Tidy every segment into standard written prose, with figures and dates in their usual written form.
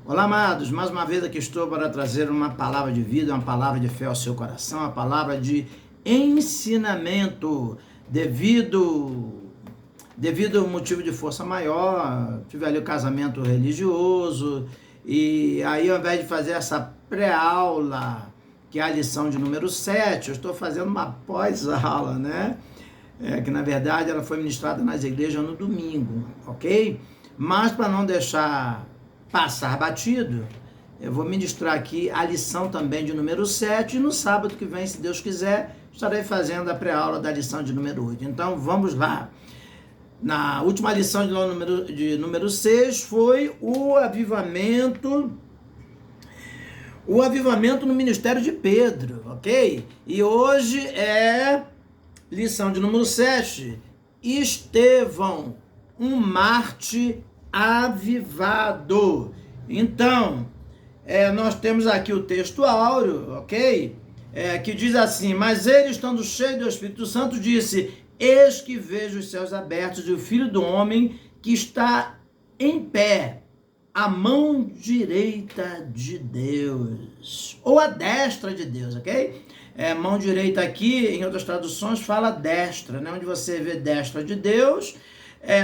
Olá, amados, mais uma vez aqui estou para trazer uma palavra de vida, uma palavra de fé ao seu coração, uma palavra de ensinamento devido ao motivo de força maior. Tive ali o casamento religioso e aí, ao invés de fazer essa pré-aula, que é a lição de número 7, eu estou fazendo uma pós-aula, né? Que na verdade ela foi ministrada nas igrejas no domingo, ok? Mas para não deixar passar batido, eu vou ministrar aqui a lição também de número 7 e no sábado que vem, se Deus quiser, estarei fazendo a pré-aula da lição de número 8. Então vamos lá. Na última lição de número 6 foi o avivamento no ministério de Pedro, ok? E hoje é lição de número 7, Estevão, um Marte avivado. Então, nós temos aqui o texto áureo, ok? Que diz assim: mas ele, estando cheio do Espírito Santo, disse: eis que vejo os céus abertos e o Filho do Homem que está em pé, à mão direita de Deus, ou à destra de Deus, ok? Mão direita aqui, em outras traduções, fala destra, né? Onde você vê destra de Deus,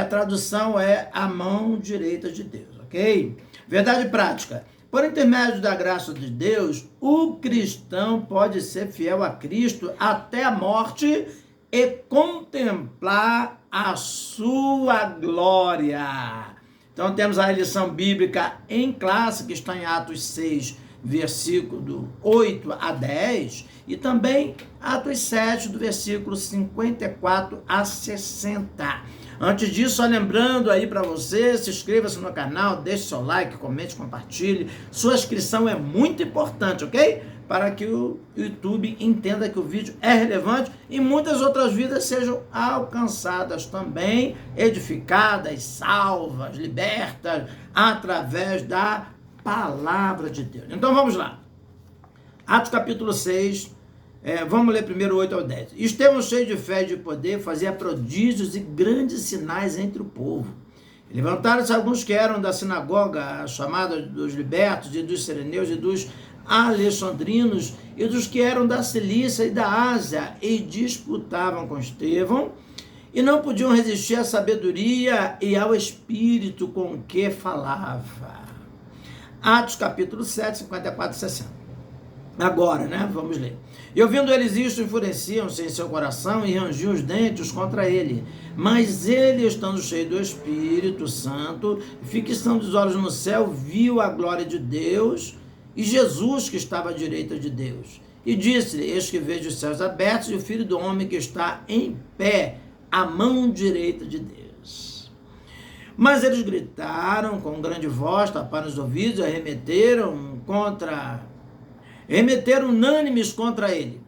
a tradução é a mão direita de Deus, ok? Verdade prática. Por intermédio da graça de Deus, o cristão pode ser fiel a Cristo até a morte e contemplar a sua glória. Então temos a lição bíblica em classe, que está em Atos 6, versículo do 8 a 10, e também Atos 7, do versículo 54 a 60. Antes disso, só lembrando aí para você, se inscreva-se no canal, deixe seu like, comente, compartilhe. Sua inscrição é muito importante, ok? Para que o YouTube entenda que o vídeo é relevante e muitas outras vidas sejam alcançadas também, edificadas, salvas, libertas, através da palavra de Deus. Então vamos lá. Atos capítulo 6, vamos ler primeiro 8 ao 10. Estevão, cheio de fé e de poder, fazia prodígios e grandes sinais entre o povo. Levantaram-se alguns que eram da sinagoga, chamada dos libertos, e dos sireneus, e dos alexandrinos, e dos que eram da Cilícia e da Ásia, e disputavam com Estevão, e não podiam resistir à sabedoria e ao espírito com que falava. Atos capítulo 7, 54 e 60. Agora, né? Vamos ler. E ouvindo eles isto, enfureciam-se em seu coração e rangiam os dentes contra ele. Mas ele, estando cheio do Espírito Santo, fixando os olhos no céu, viu a glória de Deus e Jesus que estava à direita de Deus. E disse-lhe: eis que vejo os céus abertos e o Filho do Homem que está em pé, à mão direita de Deus. Mas eles gritaram com grande voz, taparam os ouvidos e arremeteram unânimes contra ele.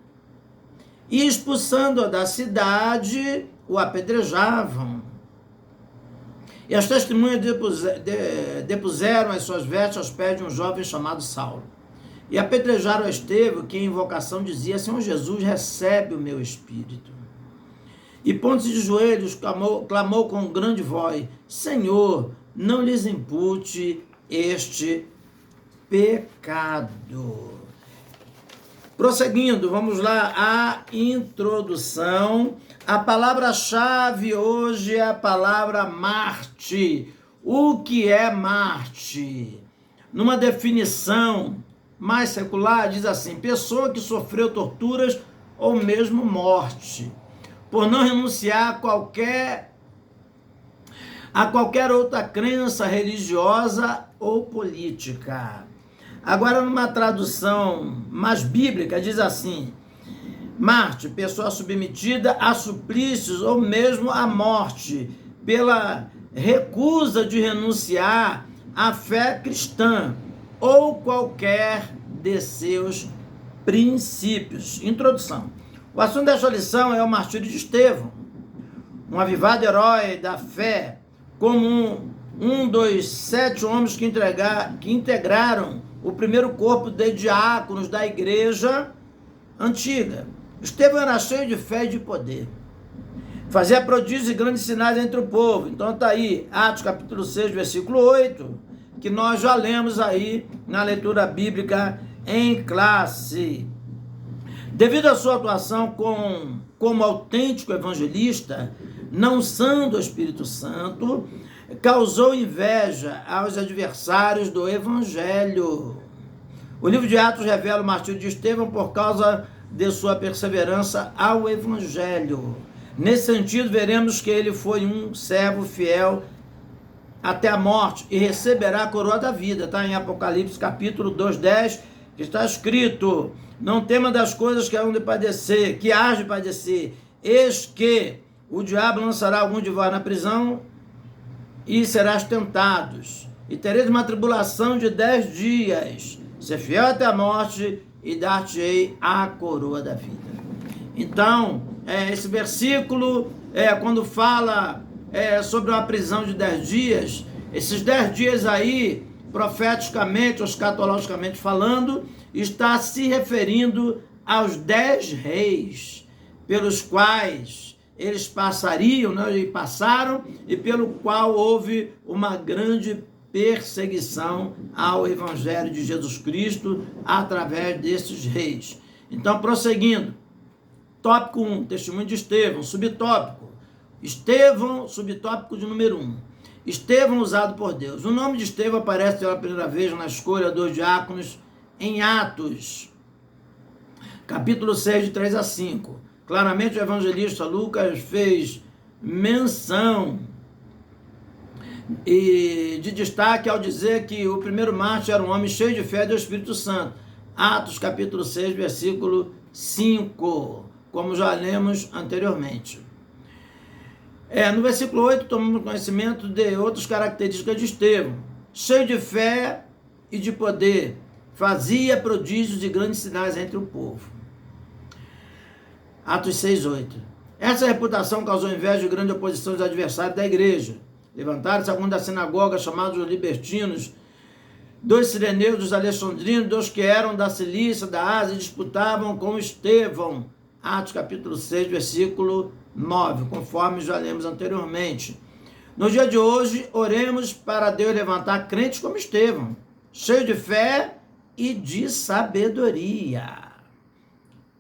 E expulsando-o da cidade, o apedrejavam. E as testemunhas depuseram as suas vestes aos pés de um jovem chamado Saulo. E apedrejaram a Estevão, que em invocação dizia: Senhor Jesus, recebe o meu espírito. E pondo-se de joelhos, clamou com grande voz: Senhor, não lhes impute este pecado. Prosseguindo, vamos lá, a introdução. A palavra-chave hoje é a palavra Marte. O que é Marte? Numa definição mais secular, diz assim: pessoa que sofreu torturas ou mesmo morte, por não renunciar a qualquer outra crença religiosa ou política. Agora, numa tradução mais bíblica, diz assim: Marte, pessoa submetida a suplícios ou mesmo à morte, pela recusa de renunciar à fé cristã ou qualquer de seus princípios. Introdução. O assunto desta lição é o martírio de Estevão, um avivado herói da fé, como um dos 7 homens que integraram o primeiro corpo de diáconos da igreja antiga. Estevão era cheio de fé e de poder. Fazia prodígios e grandes sinais entre o povo. Então está aí, Atos capítulo 6, versículo 8, que nós já lemos aí na leitura bíblica em classe. Devido à sua atuação como autêntico evangelista, não usando o Espírito Santo, causou inveja aos adversários do Evangelho. O livro de Atos revela o martírio de Estevão por causa de sua perseverança ao Evangelho. Nesse sentido, veremos que ele foi um servo fiel até a morte e receberá a coroa da vida. Está em Apocalipse capítulo 2:10, que está escrito: não tema das coisas que hão de padecer, que hás de padecer, eis que o diabo lançará algum de vós na prisão e serás tentados, e tereis uma tribulação de 10 dias, ser fiel até a morte e dar-te-ei a coroa da vida. Então, esse versículo, quando fala sobre uma prisão de 10 dias, esses 10 dias aí, profeticamente ou escatologicamente falando, está se referindo aos 10 reis, pelos quais eles passariam, né, e passaram, e pelo qual houve uma grande perseguição ao Evangelho de Jesus Cristo através desses reis. Então, prosseguindo, tópico 1, testemunho de Estevão, subtópico, Estevão, subtópico de número 1, Estevão usado por Deus. O nome de Estevão aparece pela primeira vez na escolha dos diáconos em Atos, capítulo 6, de 3 a 5. Claramente o evangelista Lucas fez menção e de destaque ao dizer que o primeiro mártir era um homem cheio de fé do Espírito Santo. Atos capítulo 6, versículo 5, como já lemos anteriormente. No versículo 8, tomamos conhecimento de outras características de Estevão. Cheio de fé e de poder, fazia prodígios e grandes sinais entre o povo. Atos 6:8. Essa reputação causou inveja e grande oposição dos adversários da igreja. Levantaram-se alguns da sinagoga, chamados os libertinos, dos sireneus, dos alexandrinos, dos que eram da Cilícia, da Ásia, e disputavam com Estevão. Atos capítulo 6, versículo 9, conforme já lemos anteriormente. No dia de hoje, oremos para Deus levantar crentes como Estevão, cheio de fé e de sabedoria.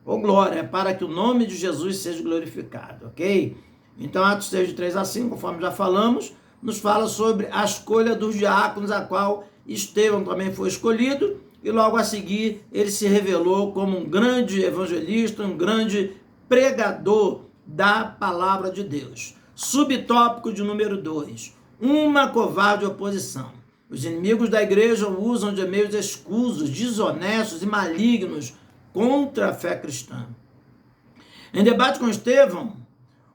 Ô glória, para que o nome de Jesus seja glorificado, ok? Então, Atos 6, de 3 a 5, conforme já falamos, nos fala sobre a escolha dos diáconos, a qual Estevão também foi escolhido, e logo a seguir ele se revelou como um grande evangelista, um grande pregador da palavra de Deus. Subtópico de número 2, uma covarde oposição. Os inimigos da igreja usam de meios escusos, desonestos e malignos contra a fé cristã. Em debate com Estevão,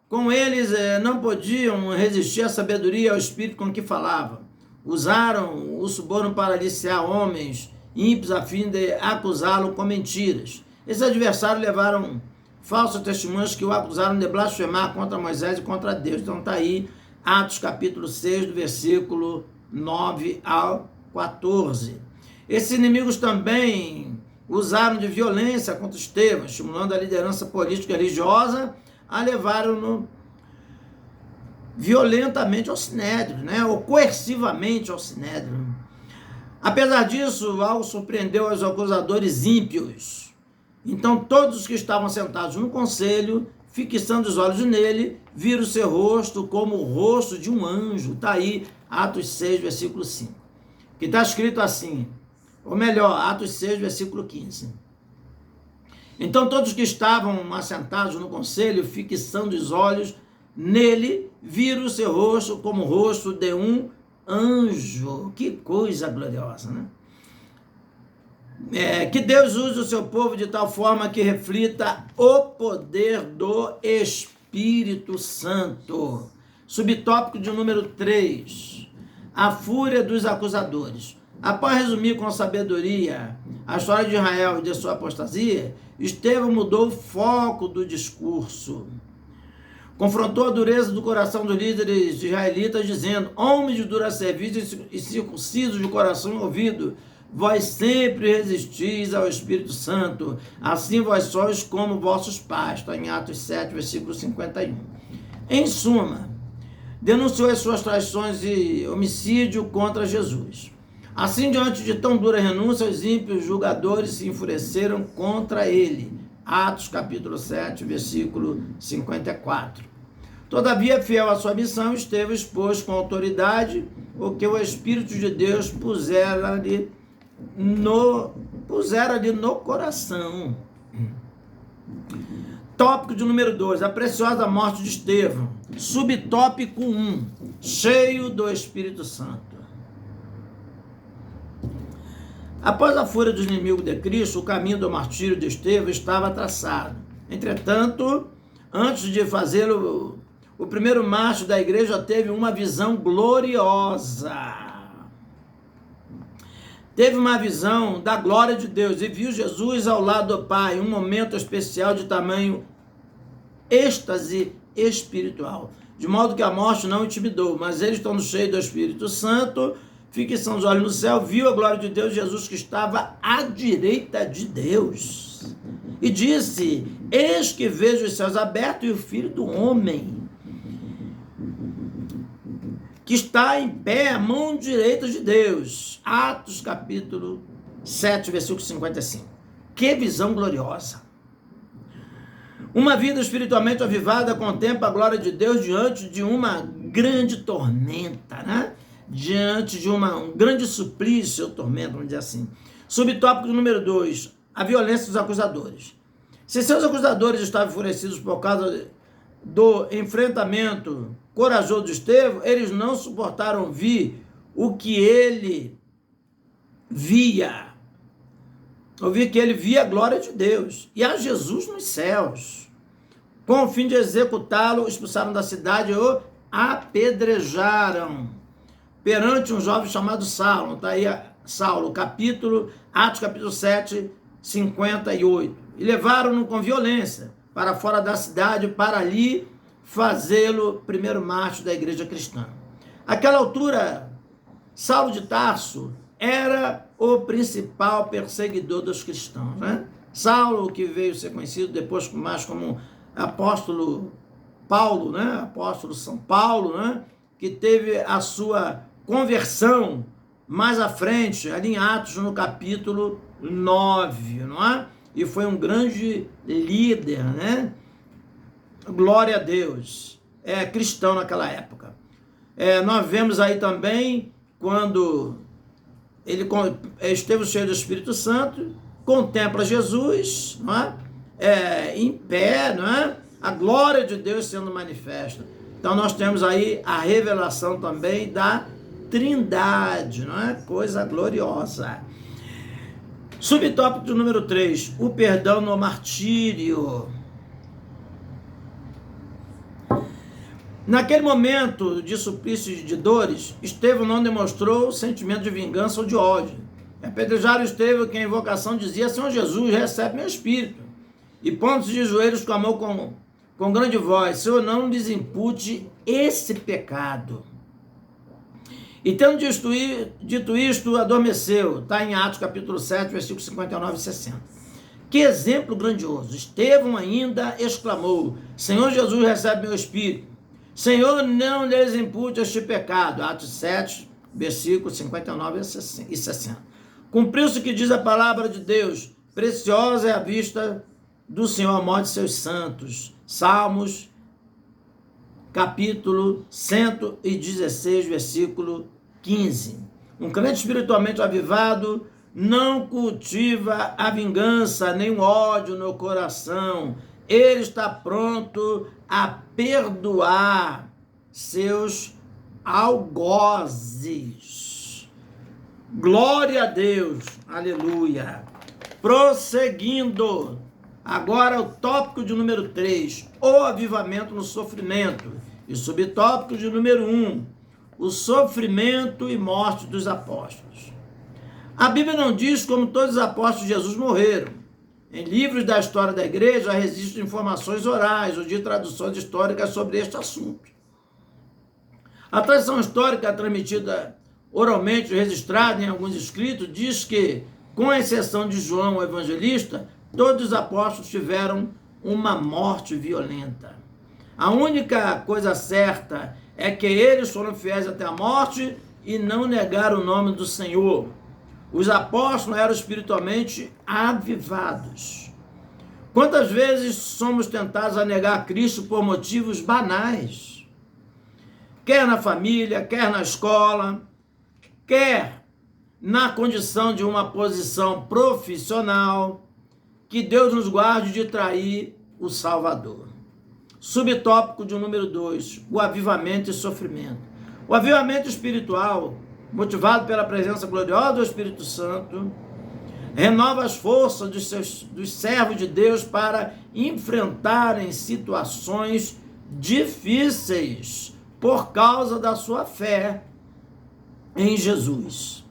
com eles não podiam resistir à sabedoria e ao espírito com que falava. Usaram o suborno para aliciar homens ímpios a fim de acusá-lo com mentiras. Esses adversários levaram falsos testemunhos que o acusaram de blasfemar contra Moisés e contra Deus. Então está aí Atos capítulo 6, do versículo 9 ao 14. Esses inimigos também usaram de violência contra Estevão, estimulando a liderança política e religiosa a levaram-no violentamente ao Sinédrio, né? Ou coercivamente ao Sinédrio. Apesar disso, algo surpreendeu os acusadores ímpios. Então todos os que estavam sentados no conselho, fixando os olhos nele, viram seu rosto como o rosto de um anjo. Está aí Atos 6, versículo 5. Que está escrito assim, ou melhor, Atos 6, versículo 15. Então todos que estavam assentados no conselho, fixando os olhos nele, viram o seu rosto como o rosto de um anjo. Que coisa gloriosa, né? Que Deus use o seu povo de tal forma que reflita o poder do Espírito Santo. Subtópico de número 3, a fúria dos acusadores. Após resumir com sabedoria a história de Israel e de sua apostasia, Estevão mudou o foco do discurso. Confrontou a dureza do coração dos líderes israelitas, dizendo: homens de dura serviço e circuncisos de coração e ouvido, vós sempre resistis ao Espírito Santo, assim vós sois como vossos pais. Está em Atos 7, versículo 51. Em suma, denunciou as suas traições e homicídio contra Jesus. Assim, diante de tão dura renúncia, os ímpios julgadores se enfureceram contra ele. Atos capítulo 7, versículo 54. Todavia, fiel à sua missão, Estevão expôs com autoridade o que o Espírito de Deus pusera-lhe no coração. Tópico de número 2, a preciosa morte de Estevão. Subtópico 1, cheio do Espírito Santo. Após a fúria dos inimigos de Cristo, o caminho do martírio de Estevão estava traçado. Entretanto, antes de fazê-lo, o primeiro mártir da igreja teve uma visão gloriosa. Teve uma visão da glória de Deus e viu Jesus ao lado do Pai, um momento especial de tamanho êxtase espiritual. De modo que a morte não intimidou, mas eles estão cheios do Espírito Santo, fixam os olhos no céu, viu a glória de Deus, Jesus que estava à direita de Deus. E disse, eis que vejo os céus abertos e o Filho do Homem, que está em pé à mão direita de Deus. Atos capítulo 7, versículo 55. Que visão gloriosa! Uma vida espiritualmente avivada contempla a glória de Deus diante de uma grande tormenta, né? Diante de um grande suplício ou tormento, vamos dizer assim. Subtópico número 2, a violência dos acusadores. Se seus acusadores estavam enfurecidos por causa do enfrentamento corajoso de Estevão, eles não suportaram ver o que ele via. Ouvir que ele via a glória de Deus e a Jesus nos céus. Com o fim de executá-lo, expulsaram da cidade e o apedrejaram perante um jovem chamado Saulo. Está aí Saulo, Atos capítulo 7, 58. E levaram-no com violência para fora da cidade para ali fazê-lo primeiro mártir da igreja cristã. Àquela altura, Saulo de Tarso era o principal perseguidor dos cristãos, né? Saulo, que veio ser conhecido depois mais como apóstolo Paulo, né? Apóstolo São Paulo, né? Que teve a sua conversão mais à frente, ali em Atos, no capítulo 9, não é? E foi um grande líder, né? Glória a Deus. Cristão naquela época. Nós vemos aí também, quando ele esteve cheio do Espírito Santo, contempla Jesus, não é? Em pé, não é? A glória de Deus sendo manifesta. Então nós temos aí a revelação também da Trindade, não é? Coisa gloriosa. Subtópico do número 3, o perdão no martírio. Naquele momento de suplício e de dores, Estevão não demonstrou sentimento de vingança ou de ódio. Apedrejaram Estevão, que em invocação dizia, Senhor Jesus, recebe meu espírito. E pondo-se de joelhos, clamou com grande voz, Senhor, não lhes impute esse pecado. E tendo dito isto, adormeceu. Está em Atos capítulo 7, versículos 59 e 60. Que exemplo grandioso. Estevão ainda exclamou, Senhor Jesus, recebe meu espírito. Senhor, não lhes impute este pecado. Atos 7, versículos 59 e 60. Cumpriu-se o que diz a palavra de Deus. Preciosa é a vista do Senhor a morte de seus santos. Salmos, capítulo 116, versículo 15. Um crente espiritualmente avivado não cultiva a vingança nem o ódio no coração. Ele está pronto a perdoar seus algozes. Glória a Deus. Aleluia. Prosseguindo. Agora o tópico de número 3. O avivamento no sofrimento. E subtópico de número 1. O sofrimento e morte dos apóstolos. A Bíblia não diz como todos os apóstolos de Jesus morreram. Em livros da história da igreja, existem informações orais ou de traduções históricas sobre este assunto. A tradição histórica transmitida oralmente, registrada em alguns escritos, diz que, com exceção de João, o evangelista, todos os apóstolos tiveram uma morte violenta. A única coisa certa é que eles foram fiéis até a morte e não negar o nome do Senhor. Os apóstolos eram espiritualmente avivados. Quantas vezes somos tentados a negar Cristo por motivos banais? Quer na família, quer na escola, quer na condição de uma posição profissional. Que Deus nos guarde de trair o Salvador. Subtópico de número 2, o avivamento e sofrimento. O avivamento espiritual, motivado pela presença gloriosa do Espírito Santo, renova as forças dos servos de Deus para enfrentarem situações difíceis por causa da sua fé em Jesus.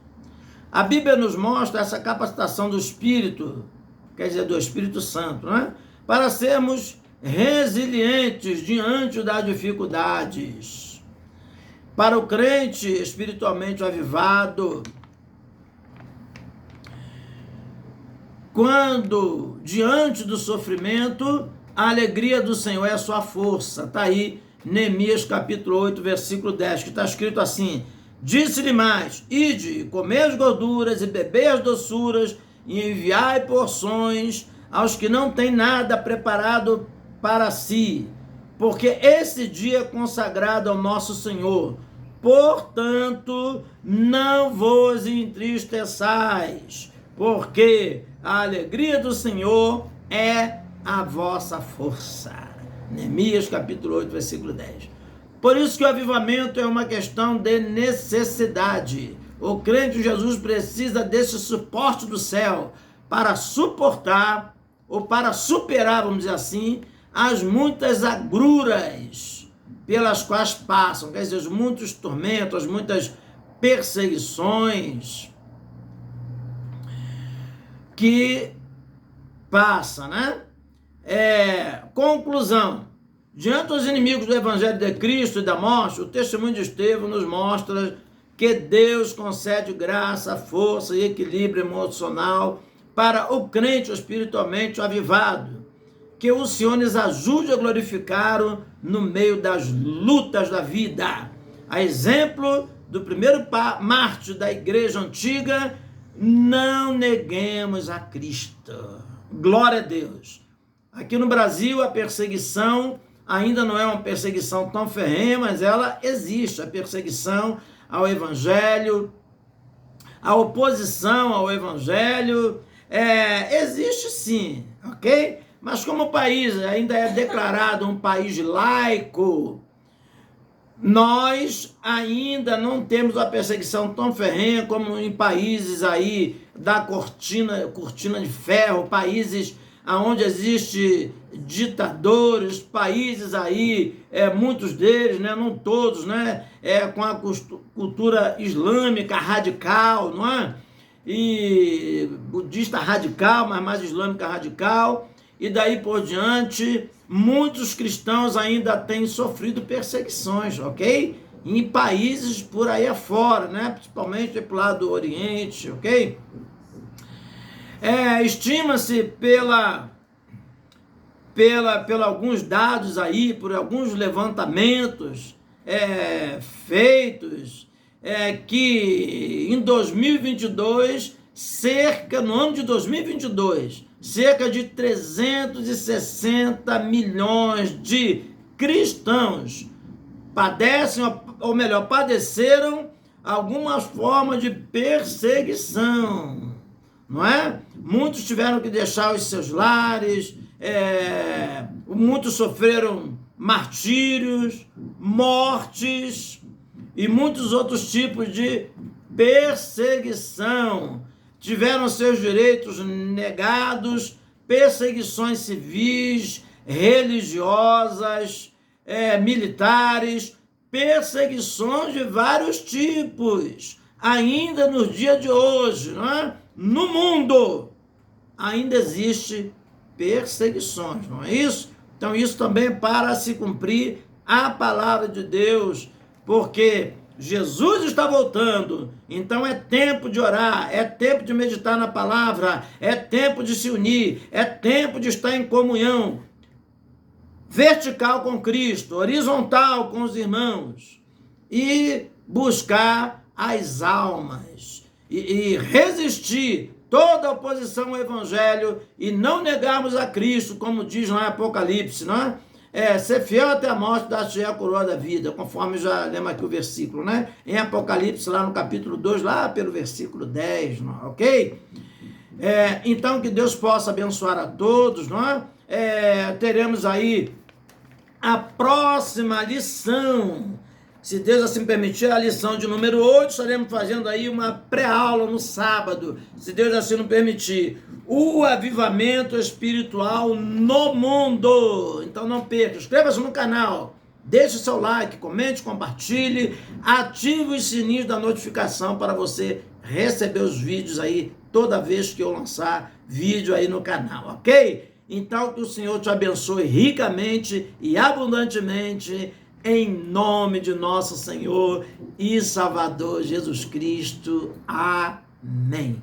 A Bíblia nos mostra essa capacitação do Espírito, quer dizer, do Espírito Santo, né? Para sermos resilientes diante das dificuldades. Para o crente espiritualmente avivado, quando diante do sofrimento, a alegria do Senhor é a sua força. Está aí Neemias capítulo 8, versículo 10, que está escrito assim: disse-lhe mais, ide, comei as gorduras e bebei as doçuras, e enviai porções aos que não têm nada preparado para si, porque esse dia é consagrado ao nosso Senhor. Portanto, não vos entristeçais, porque a alegria do Senhor é a vossa força. Neemias capítulo 8, versículo 10. Por isso que o avivamento é uma questão de necessidade. O crente em Jesus precisa desse suporte do céu para suportar, ou para superar, vamos dizer assim, as muitas agruras pelas quais passam, quer dizer, os muitos tormentos, as muitas perseguições que passa, né? Conclusão. Diante dos inimigos do Evangelho de Cristo e da morte, o testemunho de Estevão nos mostra que Deus concede graça, força e equilíbrio emocional para o crente espiritualmente avivado. Que o Senhor nos ajude a glorificá-lo no meio das lutas da vida. A exemplo do primeiro mártir da igreja antiga, não neguemos a Cristo. Glória a Deus. Aqui no Brasil, a perseguição ainda não é uma perseguição tão ferrenha, mas ela existe. A perseguição ao Evangelho, a oposição ao Evangelho, existe sim, ok? Mas como o país ainda é declarado um país laico, nós ainda não temos a perseguição tão ferrenha como em países aí da cortina de ferro, países onde existe ditadores, países aí, muitos deles, né, não todos, né, com a cultura islâmica radical, não é? E budista radical, mas mais islâmica radical, e daí por diante, muitos cristãos ainda têm sofrido perseguições, ok? Em países por aí afora, né? Principalmente pro lado do Oriente, ok? Estima-se pela alguns dados aí, por alguns levantamentos feitos, que em 2022, no ano de 2022, cerca de 360 milhões de cristãos padeceram alguma forma de perseguição, não é? Muitos tiveram que deixar os seus lares, muitos sofreram martírios, mortes e muitos outros tipos de perseguição. Tiveram seus direitos negados, perseguições civis, religiosas, militares, perseguições de vários tipos, ainda nos dias de hoje, não é? No mundo ainda existe perseguições, não é isso? Então isso também é para se cumprir a palavra de Deus, porque Jesus está voltando, então é tempo de orar, é tempo de meditar na palavra, é tempo de se unir, é tempo de estar em comunhão vertical com Cristo, horizontal com os irmãos e buscar as almas e resistir toda oposição ao Evangelho e não negarmos a Cristo, como diz lá em Apocalipse, não é? Ser fiel até a morte, dar-te a coroa da vida, conforme já lemos aqui o versículo, né? Em Apocalipse, lá no capítulo 2, lá pelo versículo 10, não é? Ok? Então, que Deus possa abençoar a todos, não é? Teremos aí a próxima lição, se Deus assim permitir, a lição de número 8, estaremos fazendo aí uma pré-aula no sábado, se Deus assim nos permitir, o avivamento espiritual no mundo. Então não perca, inscreva-se no canal, deixe seu like, comente, compartilhe, ative os sininhos da notificação para você receber os vídeos aí toda vez que eu lançar vídeo aí no canal, ok? Então que o Senhor te abençoe ricamente e abundantemente, em nome de nosso Senhor e Salvador Jesus Cristo. Amém.